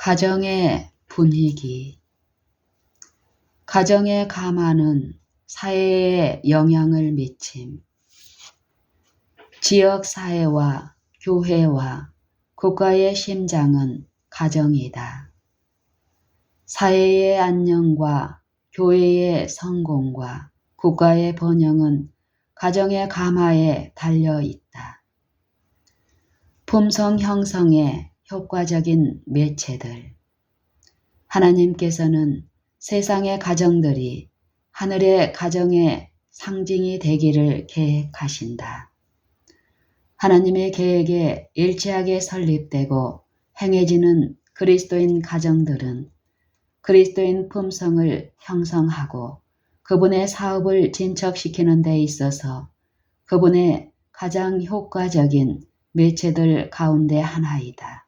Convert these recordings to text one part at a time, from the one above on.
가정의 분위기. 가정의 가마는 사회에 영향을 미침. 지역사회와 교회와 국가의 심장은 가정이다. 사회의 안녕과 교회의 성공과 국가의 번영은 가정의 가마에 달려 있다. 품성 형성의 효과적인 매체들. 하나님께서는 세상의 가정들이 하늘의 가정의 상징이 되기를 계획하신다. 하나님의 계획에 일치하게 설립되고 행해지는 그리스도인 가정들은 그리스도인 품성을 형성하고 그분의 사업을 진척시키는 데 있어서 그분의 가장 효과적인 매체들 가운데 하나이다.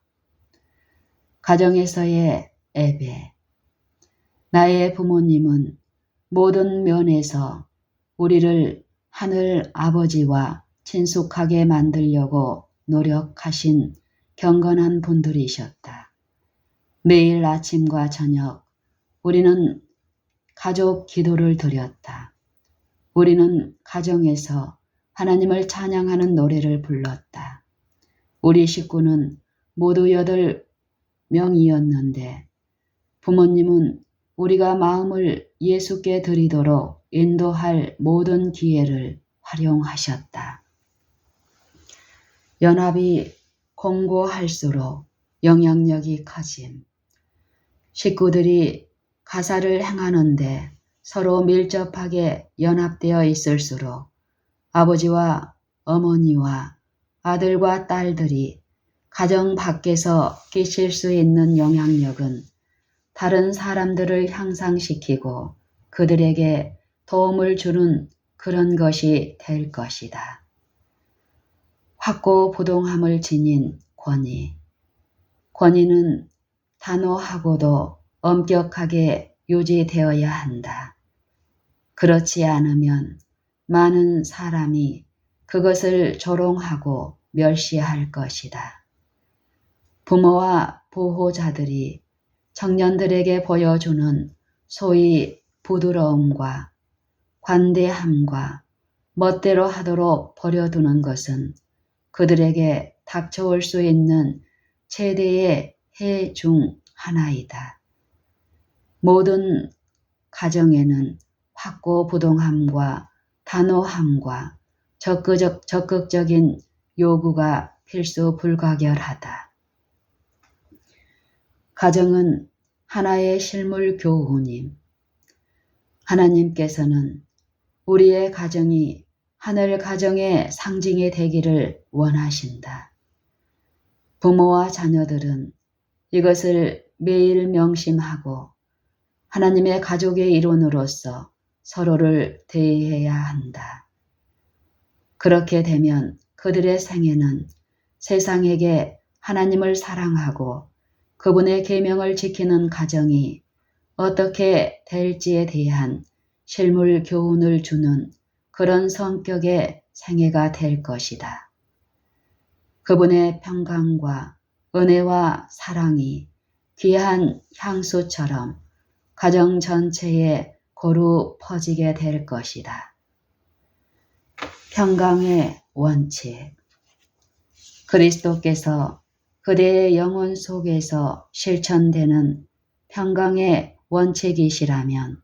가정에서의 예배. 나의 부모님은 모든 면에서 우리를 하늘 아버지와 친숙하게 만들려고 노력하신 경건한 분들이셨다. 매일 아침과 저녁 우리는 가족 기도를 드렸다. 우리는 가정에서 하나님을 찬양하는 노래를 불렀다. 우리 식구는 모두 8명이었는데 부모님은 우리가 마음을 예수께 드리도록 인도할 모든 기회를 활용하셨다. 연합이 공고할수록 영향력이 커짐. 식구들이 가사를 행하는데 서로 밀접하게 연합되어 있을수록 아버지와 어머니와 아들과 딸들이 가정 밖에서 끼칠 수 있는 영향력은 다른 사람들을 향상시키고 그들에게 도움을 주는 그런 것이 될 것이다. 확고부동함을 지닌 권위. 권위는 단호하고도 엄격하게 유지되어야 한다. 그렇지 않으면 많은 사람이 그것을 조롱하고 멸시할 것이다. 부모와 보호자들이 청년들에게 보여주는 소위 부드러움과 관대함과 멋대로 하도록 버려두는 것은 그들에게 닥쳐올 수 있는 최대의 해 중 하나이다. 모든 가정에는 확고부동함과 단호함과 적극적인 요구가 필수 불가결하다. 가정은 하나의 실물 교훈임. 하나님께서는 우리의 가정이 하늘 가정의 상징이 되기를 원하신다. 부모와 자녀들은 이것을 매일 명심하고 하나님의 가족의 일원으로서 서로를 대해야 한다. 그렇게 되면 그들의 생애는 세상에게 하나님을 사랑하고 그분의 계명을 지키는 가정이 어떻게 될지에 대한 실물 교훈을 주는 그런 성격의 생애가 될 것이다. 그분의 평강과 은혜와 사랑이 귀한 향수처럼 가정 전체에 고루 퍼지게 될 것이다. 평강의 원칙. 그리스도께서 그대의 영혼 속에서 실천되는 평강의 원칙이시라면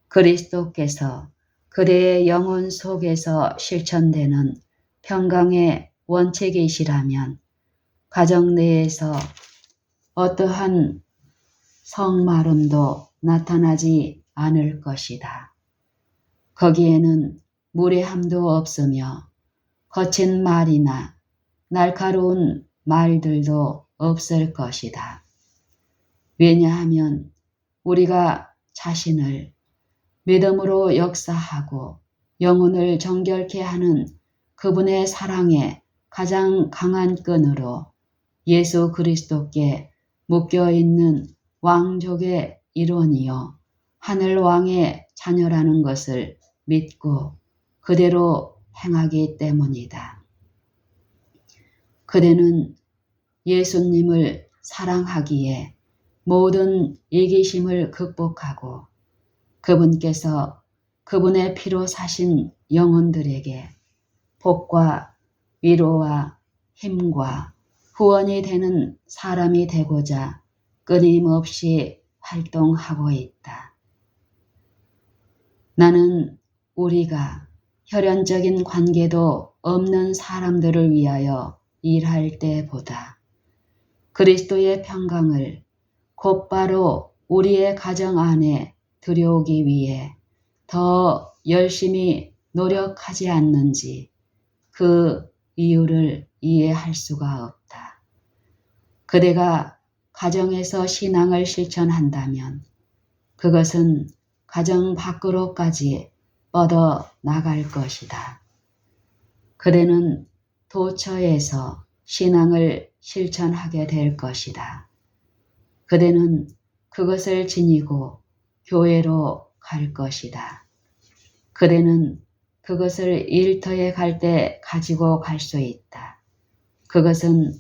그리스도께서 그대의 영혼 속에서 실천되는 평강의 원칙이시라면 가정 내에서 어떠한 성마름도 나타나지 않을 것이다. 거기에는 무례함도 없으며 거친 말이나 날카로운 말들도 없을 것이다. 왜냐하면 우리가 자신을 믿음으로 역사하고 영혼을 정결케 하는 그분의 사랑의 가장 강한 끈으로 예수 그리스도께 묶여있는 왕족의 일원이요 하늘왕의 자녀라는 것을 믿고 그대로 행하기 때문이다. 그대는 예수님을 사랑하기에 모든 이기심을 극복하고 그분께서 그분의 피로 사신 영혼들에게 복과 위로와 힘과 후원이 되는 사람이 되고자 끊임없이 활동하고 있다. 나는 우리가 혈연적인 관계도 없는 사람들을 위하여 일할 때보다 그리스도의 평강을 곧바로 우리의 가정 안에 들여오기 위해 더 열심히 노력하지 않는지 그 이유를 이해할 수가 없다. 그대가 가정에서 신앙을 실천한다면 그것은 가정 밖으로까지 뻗어 나갈 것이다. 그대는 도처에서 신앙을 실천하게 될 것이다. 그대는 그것을 지니고 교회로 갈 것이다. 그대는 그것을 일터에 갈 때 가지고 갈 수 있다. 그것은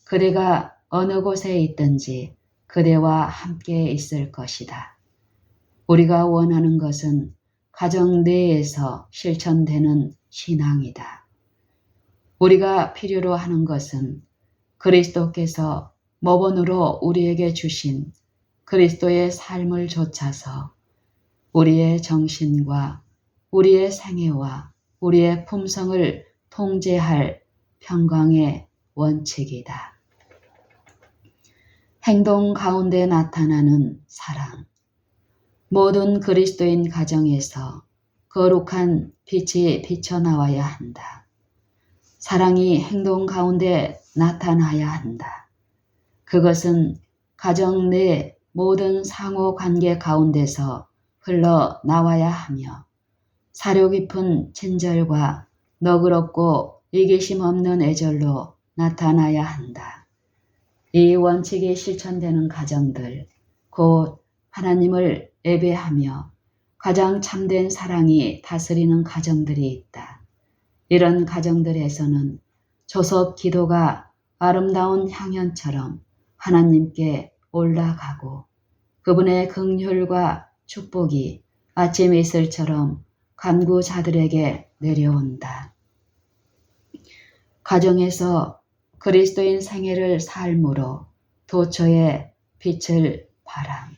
그대가 어느 곳에 있든지 그대와 함께 있을 것이다. 우리가 원하는 것은 가정 내에서 실천되는 신앙이다. 우리가 필요로 하는 것은 그리스도께서 모본으로 우리에게 주신 그리스도의 삶을 좇아서 우리의 정신과 우리의 생애와 우리의 품성을 통제할 평강의 원칙이다. 행동 가운데 나타나는 사랑. 모든 그리스도인 가정에서 거룩한 빛이 비쳐나와야 한다. 사랑이 행동 가운데 나타나야 한다. 그것은 가정 내 모든 상호 관계 가운데서 흘러나와야 하며 사려 깊은 친절과 너그럽고 이기심 없는 애절로 나타나야 한다. 이 원칙이 실천되는 가정들, 곧 하나님을 예배하며 가장 참된 사랑이 다스리는 가정들이 있다. 이런 가정들에서는 조섭 기도가 아름다운 향연처럼 하나님께 올라가고 그분의 긍휼과 축복이 아침 이슬처럼 간구자들에게 내려온다. 가정에서 그리스도인 생애를 삶으로 도처에 빛을 발함.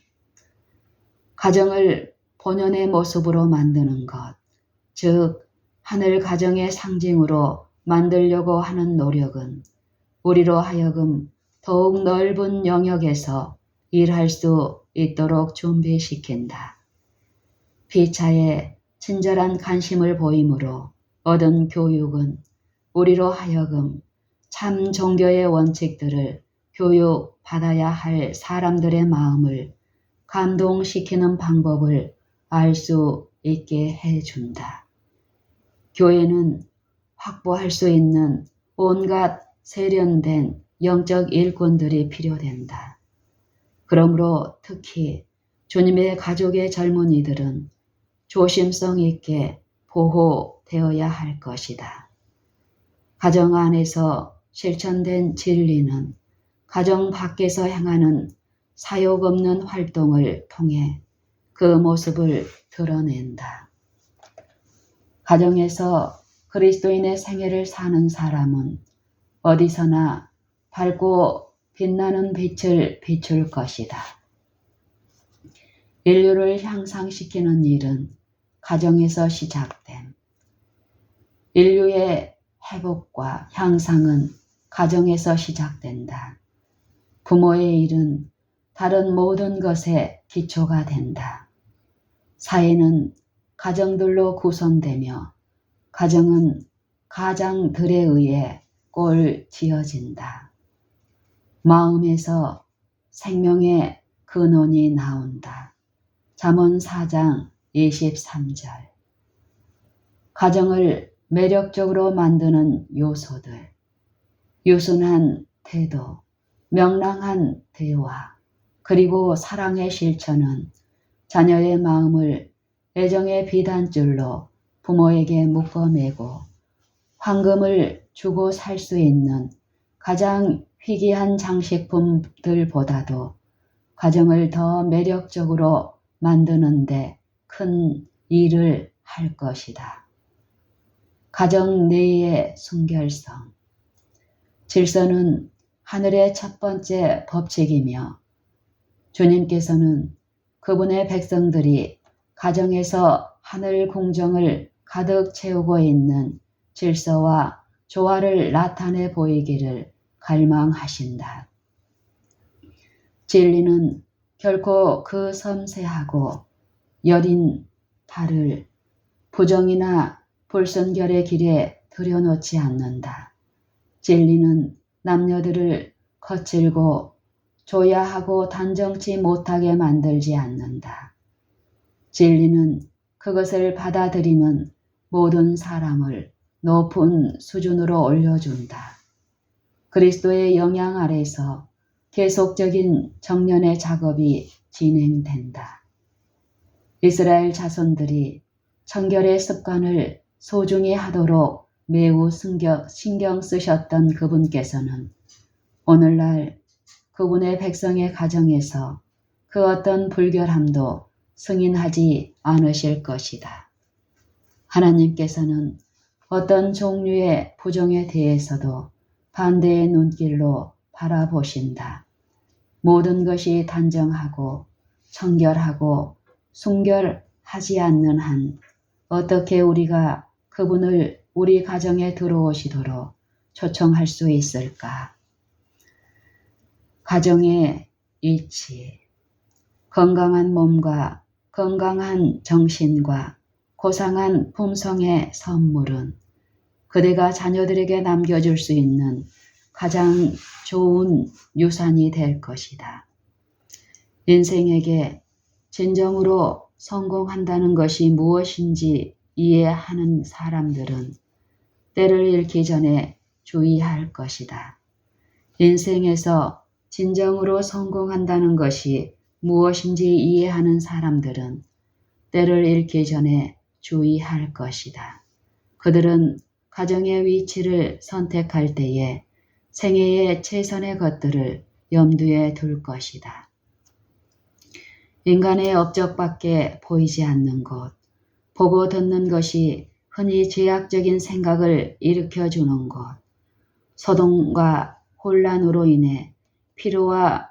가정을 본연의 모습으로 만드는 것, 즉 하늘 가정의 상징으로 만들려고 하는 노력은 우리로 하여금 더욱 넓은 영역에서 일할 수 있도록 준비시킨다. 피차에 친절한 관심을 보임으로 얻은 교육은 우리로 하여금 참 종교의 원칙들을 교육받아야 할 사람들의 마음을 감동시키는 방법을 알 수 있게 해준다. 교회는 확보할 수 있는 온갖 세련된 영적 일꾼들이 필요된다. 그러므로 특히 주님의 가족의 젊은이들은 조심성 있게 보호되어야 할 것이다. 가정 안에서 실천된 진리는 가정 밖에서 향하는 사욕 없는 활동을 통해 그 모습을 드러낸다. 가정에서 그리스도인의 생애를 사는 사람은 어디서나 밝고 빛나는 빛을 비출 것이다. 인류를 향상시키는 일은 가정에서 시작됨. 인류의 회복과 향상은 가정에서 시작된다. 부모의 일은 다른 모든 것의 기초가 된다. 사회는 가정들로 구성되며 가정은 가장들에 의해 꼴 지어진다. 마음에서 생명의 근원이 나온다. 잠언 4장 23절. 가정을 매력적으로 만드는 요소들, 유순한 태도, 명랑한 대화, 그리고 사랑의 실천은 자녀의 마음을 애정의 비단줄로 부모에게 묶어매고 황금을 주고 살 수 있는 가장 희귀한 장식품들보다도 가정을 더 매력적으로 만드는데 큰 일을 할 것이다. 가정 내의 순결성. 질서는 하늘의 첫 번째 법칙이며 주님께서는 그분의 백성들이 가정에서 하늘 궁정을 가득 채우고 있는 질서와 조화를 나타내 보이기를 갈망하신다. 진리는 결코 그 섬세하고 여린 발을 부정이나 불순결의 길에 들여놓지 않는다. 진리는 남녀들을 거칠고 조야하고 단정치 못하게 만들지 않는다. 진리는 그것을 받아들이는 모든 사람을 높은 수준으로 올려준다. 그리스도의 영향 아래서 계속적인 정련의 작업이 진행된다. 이스라엘 자손들이 청결의 습관을 소중히 하도록 매우 신경 쓰셨던 그분께서는 오늘날 그분의 백성의 가정에서 그 어떤 불결함도 승인하지 않으실 것이다. 하나님께서는 어떤 종류의 부정에 대해서도 반대의 눈길로 바라보신다. 모든 것이 단정하고 청결하고 순결하지 않는 한 어떻게 우리가 그분을 우리 가정에 들어오시도록 초청할 수 있을까? 가정의 이치, 건강한 몸과 건강한 정신과 고상한 품성의 선물은 그대가 자녀들에게 남겨줄 수 있는 가장 좋은 유산이 될 것이다. 인생에게 진정으로 성공한다는 것이 무엇인지 이해하는 사람들은 때를 잃기 전에 주의할 것이다. 인생에서 진정으로 성공한다는 것이 무엇인지 이해하는 사람들은 때를 잃기 전에 주의할 것이다. 그들은 가정의 위치를 선택할 때에 생애의 최선의 것들을 염두에 둘 것이다. 인간의 업적밖에 보이지 않는 곳, 보고 듣는 것이 흔히 죄악적인 생각을 일으켜주는 곳, 소동과 혼란으로 인해 피로와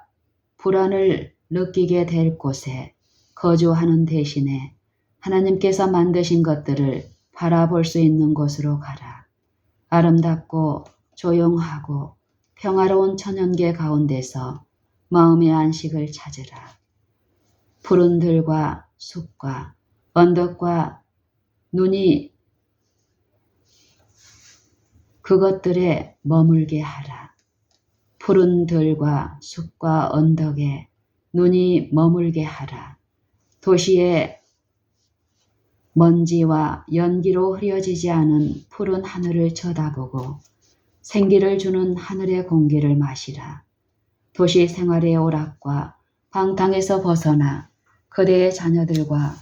불안을 느끼게 될 곳에 거주하는 대신에 하나님께서 만드신 것들을 바라볼 수 있는 곳으로 가라. 아름답고 조용하고 평화로운 천연계 가운데서 마음의 안식을 찾으라. 푸른 들과 숲과 언덕과 눈이 그것들에 머물게 하라. 푸른 들과 숲과 언덕에 눈이 머물게 하라. 도시의 먼지와 연기로 흐려지지 않은 푸른 하늘을 쳐다보고 생기를 주는 하늘의 공기를 마시라. 도시 생활의 오락과 방탕에서 벗어나 그대의 자녀들과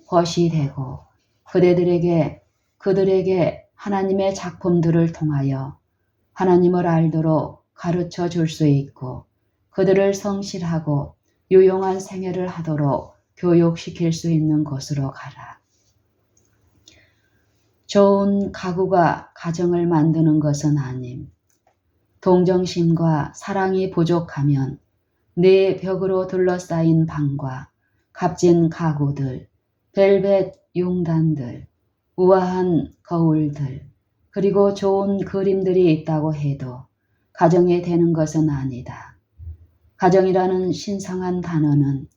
벗이 되고 그들에게 하나님의 작품들을 통하여 하나님을 알도록 가르쳐 줄 수 있고 그들을 성실하고 유용한 생애를 하도록 교육시킬 수 있는 곳으로 가라. 좋은 가구가 가정을 만드는 것은 아님. 동정심과 사랑이 부족하면 내 벽으로 둘러싸인 방과 값진 가구들, 벨벳 용단들, 우아한 거울들, 그리고 좋은 그림들이 있다고 해도 가정이 되는 것은 아니다. 가정이라는 신성한 단어는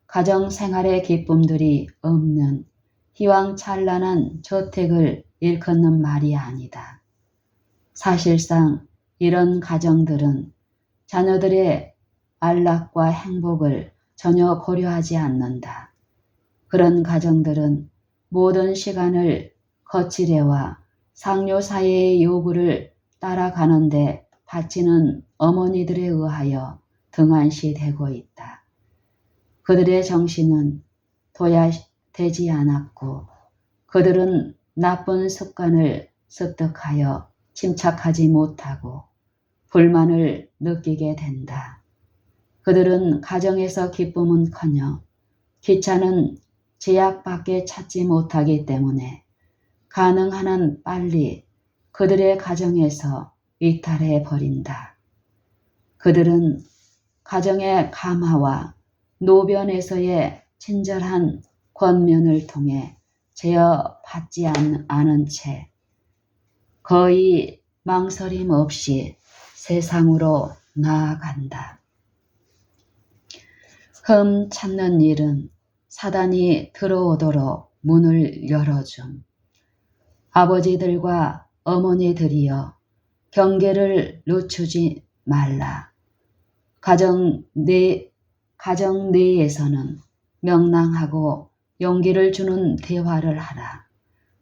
가정 생활의 기쁨들이 없는 희왕찬란한 저택을 일컫는 말이 아니다. 사실상 이런 가정들은 자녀들의 안락과 행복을 전혀 고려하지 않는다. 그런 가정들은 모든 시간을 거칠애와 상류 사회의 요구를 따라가는데 바치는 어머니들에 의하여 등한시되고 있다. 그들의 정신은 도야되지 않았고 그들은 나쁜 습관을 습득하여 침착하지 못하고 불만을 느끼게 된다. 그들은 가정에서 기쁨은커녕 귀찮은 제약밖에 찾지 못하기 때문에 가능한 한 빨리 그들의 가정에서 이탈해 버린다. 그들은 가정의 감화와 노변에서의 친절한 권면을 통해 제어받지 않은 채 거의 망설임 없이 세상으로 나아간다. 흠 찾는 일은 사단이 들어오도록 문을 열어줌. 아버지들과 어머니들이여 경계를 늦추지 말라. 가정 내에서는 명랑하고 용기를 주는 대화를 하라.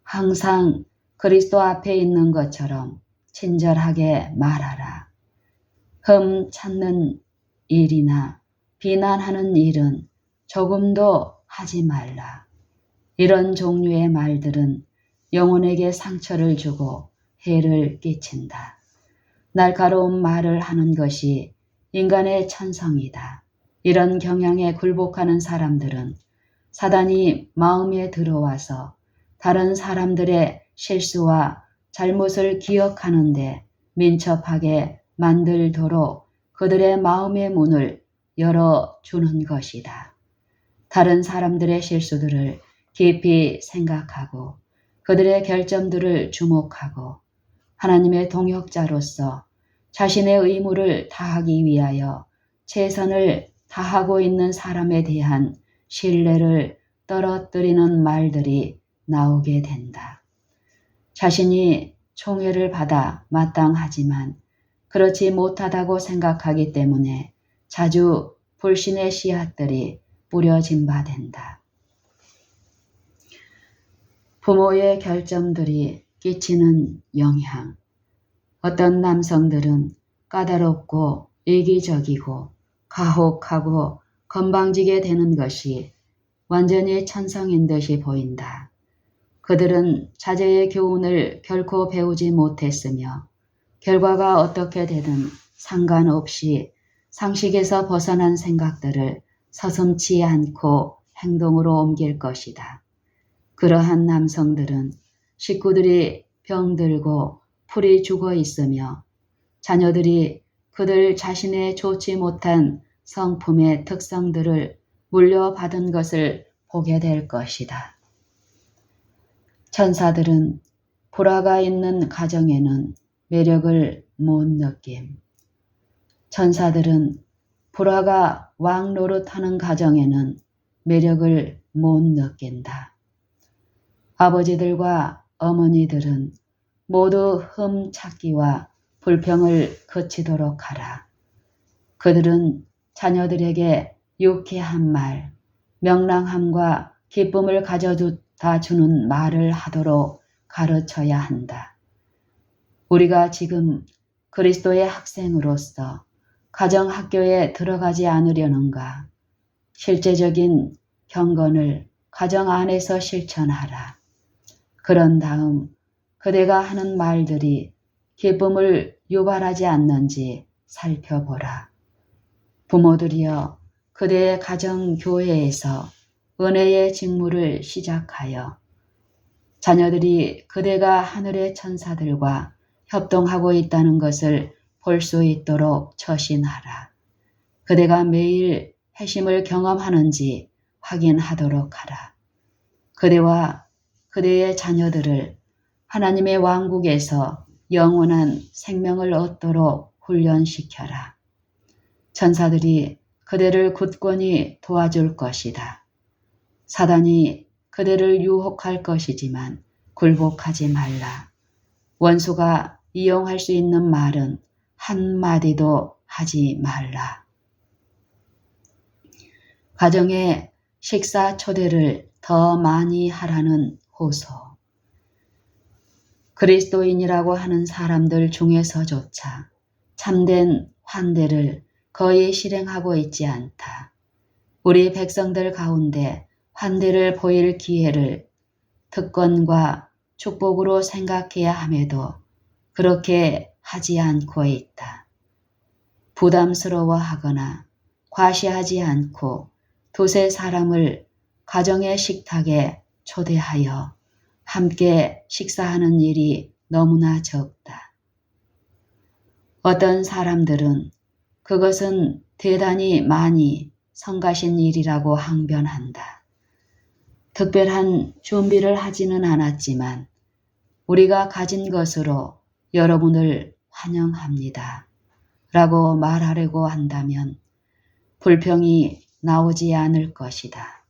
항상 그리스도 앞에 있는 것처럼 친절하게 말하라. 흠 찾는 일이나 비난하는 일은 조금도 하지 말라. 이런 종류의 말들은 영혼에게 상처를 주고 해를 끼친다. 날카로운 말을 하는 것이 인간의 천성이다. 이런 경향에 굴복하는 사람들은 사단이 마음에 들어와서 다른 사람들의 실수와 잘못을 기억하는데 민첩하게 만들도록 그들의 마음의 문을 열어주는 것이다. 다른 사람들의 실수들을 깊이 생각하고 그들의 결점들을 주목하고 하나님의 동역자로서 자신의 의무를 다하기 위하여 최선을 다하고 있는 사람에 대한 신뢰를 떨어뜨리는 말들이 나오게 된다. 자신이 총애를 받아 마땅하지만 그렇지 못하다고 생각하기 때문에 자주 불신의 씨앗들이 뿌려진 바 된다. 부모의 결점들이 끼치는 영향. 어떤 남성들은 까다롭고 이기적이고 가혹하고 건방지게 되는 것이 완전히 천성인 듯이 보인다. 그들은 자제의 교훈을 결코 배우지 못했으며 결과가 어떻게 되든 상관없이 상식에서 벗어난 생각들을 서슴지 않고 행동으로 옮길 것이다. 그러한 남성들은 식구들이 병들고 풀이 죽어 있으며 자녀들이 그들 자신의 좋지 못한 성품의 특성들을 물려받은 것을 보게 될 것이다. 천사들은 불화가 있는 가정에는 매력을 못 느낌. 천사들은 불화가 왕 노릇하는 가정에는 매력을 못 느낀다. 아버지들과 어머니들은 모두 흠 찾기와 불평을 그치도록 하라. 그들은 자녀들에게 유쾌한 말, 명랑함과 기쁨을 가져다 주는 말을 하도록 가르쳐야 한다. 우리가 지금 그리스도의 학생으로서 가정학교에 들어가지 않으려는가? 실제적인 경건을 가정 안에서 실천하라. 그런 다음 그대가 하는 말들이 기쁨을 유발하지 않는지 살펴보라. 부모들이여 그대의 가정교회에서 은혜의 직무를 시작하여 자녀들이 그대가 하늘의 천사들과 협동하고 있다는 것을 볼 수 있도록 처신하라. 그대가 매일 회심을 경험하는지 확인하도록 하라. 그대와 그대의 자녀들을 하나님의 왕국에서 영원한 생명을 얻도록 훈련시켜라. 천사들이 그대를 굳건히 도와줄 것이다. 사단이 그대를 유혹할 것이지만 굴복하지 말라. 원수가 이용할 수 있는 말은 한마디도 하지 말라. 가정에 식사 초대를 더 많이 하라는 호소. 그리스도인이라고 하는 사람들 중에서조차 참된 환대를 거의 실행하고 있지 않다. 우리 백성들 가운데 환대를 보일 기회를 특권과 축복으로 생각해야 함에도 그렇게 하지 않고 있다. 부담스러워하거나 과시하지 않고 두세 사람을 가정의 식탁에 초대하여 함께 식사하는 일이 너무나 적다. 어떤 사람들은 그것은 대단히 많이 성가신 일이라고 항변한다. 특별한 준비를 하지는 않았지만 우리가 가진 것으로 여러분을 환영합니다. 라고 말하려고 한다면 불평이 나오지 않을 것이다.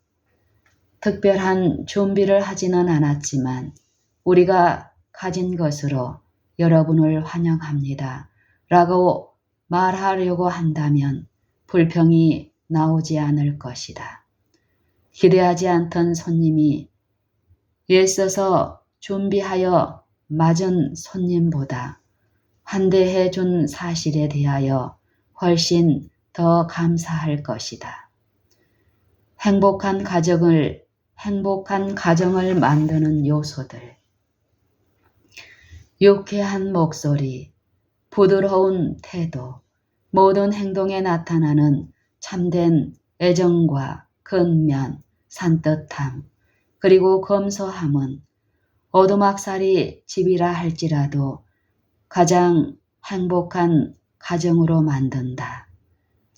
특별한 준비를 하지는 않았지만 우리가 가진 것으로 여러분을 환영합니다. 라고 말하려고 한다면 불평이 나오지 않을 것이다. 기대하지 않던 손님이 애써서 준비하여 맞은 손님보다 환대해 준 사실에 대하여 훨씬 더 감사할 것이다. 행복한 가정을 만드는 요소들. 유쾌한 목소리, 부드러운 태도, 모든 행동에 나타나는 참된 애정과 근면, 산뜻함, 그리고 검소함은 오두막살이 집이라 할지라도 가장 행복한 가정으로 만든다.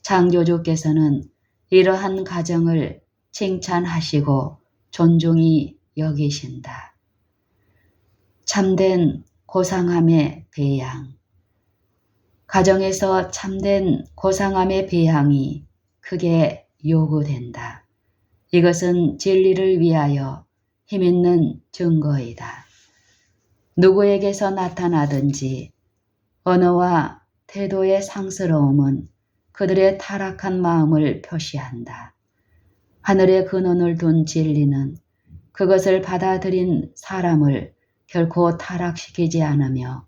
창조주께서는 이러한 가정을 칭찬하시고 존중히 여기신다. 참된 고상함의 배양. 가정에서 참된 고상함의 배양이 크게 요구된다. 이것은 진리를 위하여 힘있는 증거이다. 누구에게서 나타나든지 언어와 태도의 상스러움은 그들의 타락한 마음을 표시한다. 하늘의 근원을 둔 진리는 그것을 받아들인 사람을 결코 타락시키지 않으며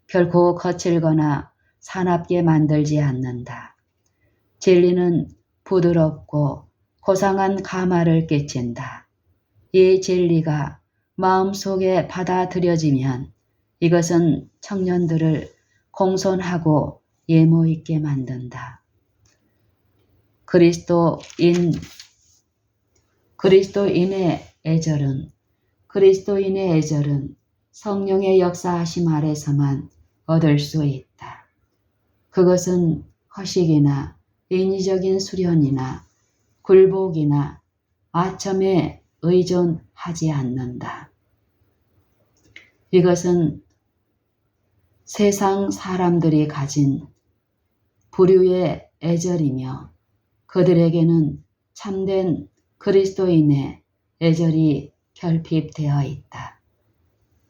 결코 거칠거나 사납게 만들지 않는다. 진리는 부드럽고 고상한 감화를 끼친다. 이 진리가 마음속에 받아들여지면 이것은 청년들을 공손하고 예모 있게 만든다. 그리스도인의 애절은 성령의 역사하심 아래서만 얻을 수 있다. 그것은 허식이나 인위적인 수련이나 굴복이나 아첨에 의존하지 않는다. 이것은 세상 사람들이 가진 부류의 애절이며 그들에게는 참된 그리스도인의 애절이 결핍되어 있다.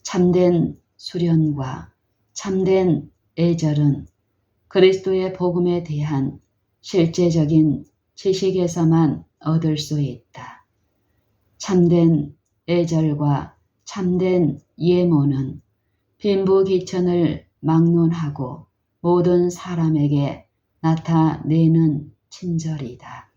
참된 수련과 참된 애절은 그리스도의 복음에 대한 실제적인 지식에서만 얻을 수 있다. 참된 애절과 참된 예모는 빈부귀천을 막론하고 모든 사람에게 나타내는 친절이다.